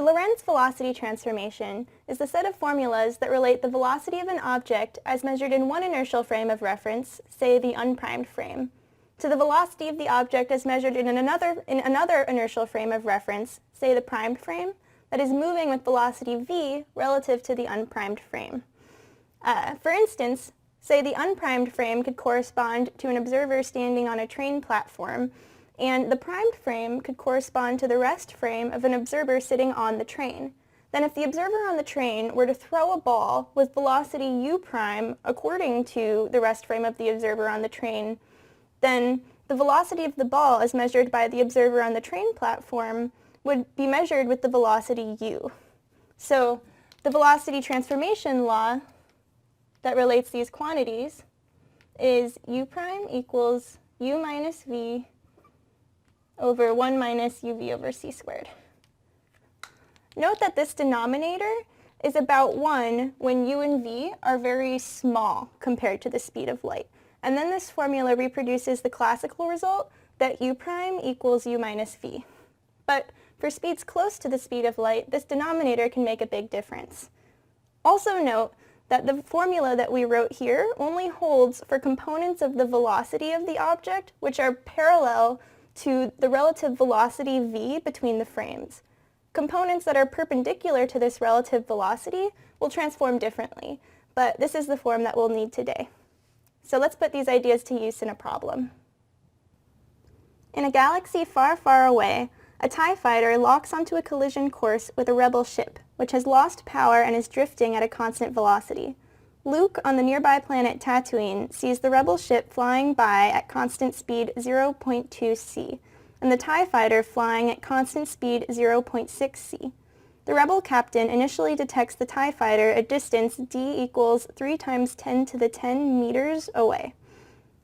The Lorentz velocity transformation is the set of formulas that relate the velocity of an object as measured in one inertial frame of reference, say the unprimed frame, to the velocity of the object as measured in another inertial frame of reference, say the primed frame, that is moving with velocity v relative to the unprimed frame. For instance, say the unprimed frame could correspond to an observer standing on a train platform, and the primed frame could correspond to the rest frame of an observer sitting on the train. Then if the observer on the train were to throw a ball with velocity u prime according to the rest frame of the observer on the train, then the velocity of the ball as measured by the observer on the train platform would be measured with the velocity u. So the velocity transformation law that relates these quantities is u prime equals u minus v over 1 minus uv over c squared. Note that this denominator is about 1 when u and v are very small compared to the speed of light. And then this formula reproduces the classical result that u prime equals u minus v. But for speeds close to the speed of light, this denominator can make a big difference. Also note that the formula that we wrote here only holds for components of the velocity of the object, which are parallel to the relative velocity v between the frames. Components that are perpendicular to this relative velocity will transform differently, but this is the form that we'll need today. So let's put these ideas to use in a problem. In a galaxy far, far away, a TIE fighter locks onto a collision course with a rebel ship, which has lost power and is drifting at a constant velocity. Luke, on the nearby planet Tatooine, sees the rebel ship flying by at constant speed 0.2 c, and the TIE fighter flying at constant speed 0.6 c. The rebel captain initially detects the TIE fighter at distance d equals 3 times 10 to the 10 meters away.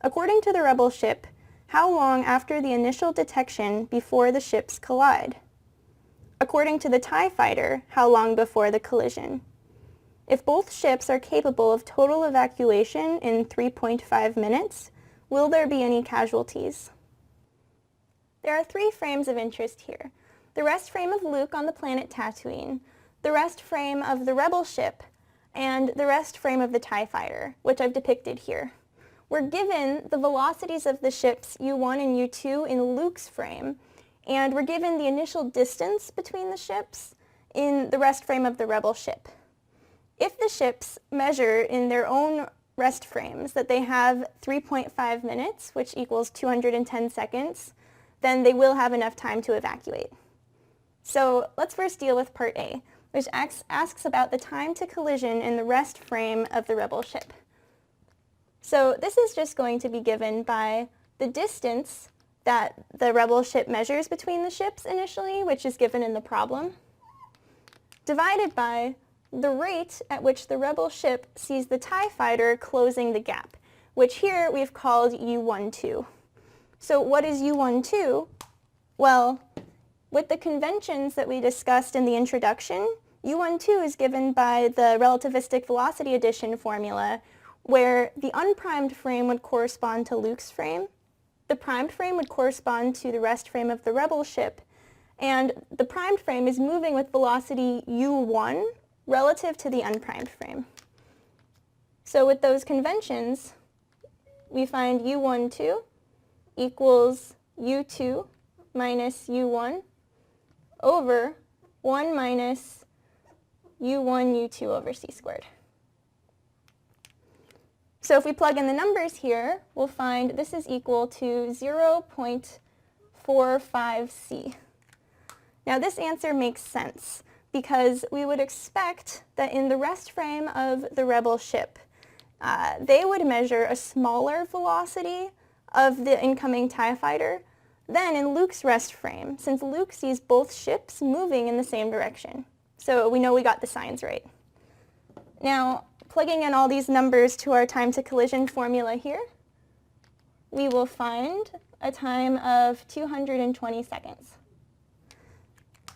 According to the rebel ship, how long after the initial detection before the ships collide? According to the TIE fighter, how long before the collision? If both ships are capable of total evacuation in 3.5 minutes, will there be any casualties? There are 3 frames of interest here. The rest frame of Luke on the planet Tatooine, the rest frame of the rebel ship, and the rest frame of the TIE fighter, which I've depicted here. We're given the velocities of the ships u1 and u2 in Luke's frame, and we're given the initial distance between the ships in the rest frame of the rebel ship. If the ships measure in their own rest frames that they have 3.5 minutes, which equals 210 seconds, then they will have enough time to evacuate. So let's first deal with part A, which asks about the time to collision in the rest frame of the rebel ship. So this is just going to be given by the distance that the rebel ship measures between the ships initially, which is given in the problem, divided by the rate at which the rebel ship sees the TIE fighter closing the gap, which here we've called u12. So what is u12? Well, with the conventions that we discussed in the introduction, u12 is given by the relativistic velocity addition formula, where the unprimed frame would correspond to Luke's frame, the primed frame would correspond to the rest frame of the rebel ship, and the primed frame is moving with velocity u1 relative to the unprimed frame. So with those conventions, we find u12 equals u2 minus u1 over 1 minus u1 u2 over c squared. So if we plug in the numbers here, we'll find this is equal to 0.45c. Now this answer makes sense because we would expect that in the rest frame of the rebel ship, they would measure a smaller velocity of the incoming TIE fighter than in Luke's rest frame, since Luke sees both ships moving in the same direction. So we know we got the signs right. Now, plugging in all these numbers to our time to collision formula here, we will find a time of 220 seconds.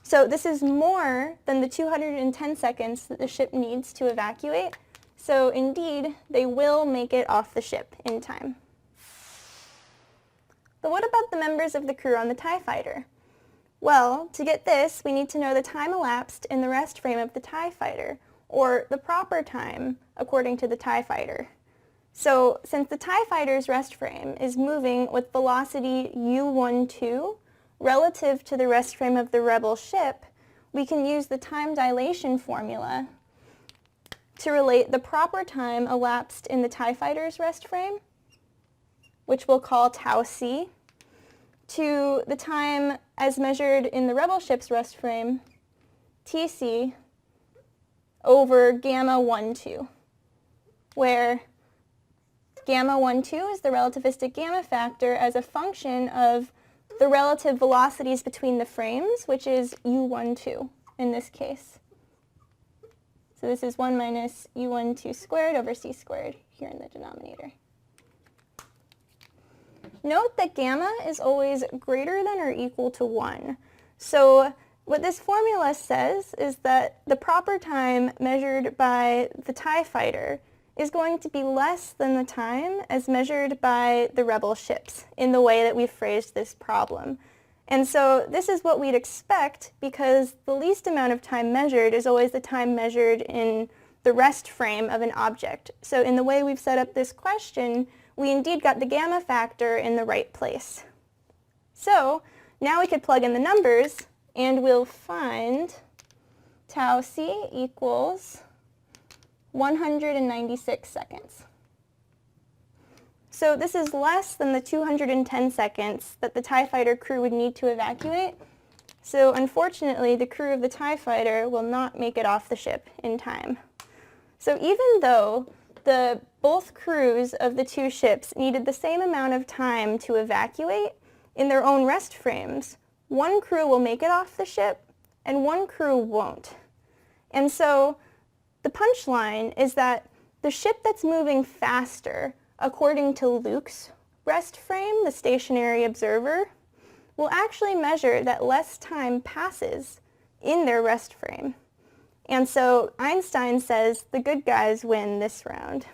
So this is more than the 210 seconds that the ship needs to evacuate. So indeed, they will make it off the ship in time. But what about the members of the crew on the TIE fighter? Well, to get this, we need to know the time elapsed in the rest frame of the TIE fighter, or the proper time according to the TIE fighter. So since the TIE fighter's rest frame is moving with velocity u12 relative to the rest frame of the rebel ship, we can use the time dilation formula to relate the proper time elapsed in the TIE fighter's rest frame, which we'll call tau c, to the time as measured in the rebel ship's rest frame, Tc, over gamma 12, where gamma 12 is the relativistic gamma factor as a function of the relative velocities between the frames, which is u12 in this case. So this is 1 minus u12 squared over c squared here in the denominator. Note that gamma is always greater than or equal to 1. So what this formula says is that the proper time measured by the TIE fighter is going to be less than the time as measured by the rebel ships in the way that we've phrased this problem. And so this is what we'd expect because the least amount of time measured is always the time measured in the rest frame of an object. So in the way we've set up this question, we indeed got the gamma factor in the right place. So now we could plug in the numbers and we'll find tau c equals 196 seconds. So this is less than the 210 seconds that the TIE fighter crew would need to evacuate. So unfortunately, the crew of the TIE fighter will not make it off the ship in time. So even though both crews of the two ships needed the same amount of time to evacuate in their own rest frames, one crew will make it off the ship and one crew won't. And so the punchline is that the ship that's moving faster, according to Luke's rest frame, the stationary observer, will actually measure that less time passes in their rest frame. And so Einstein says the good guys win this round.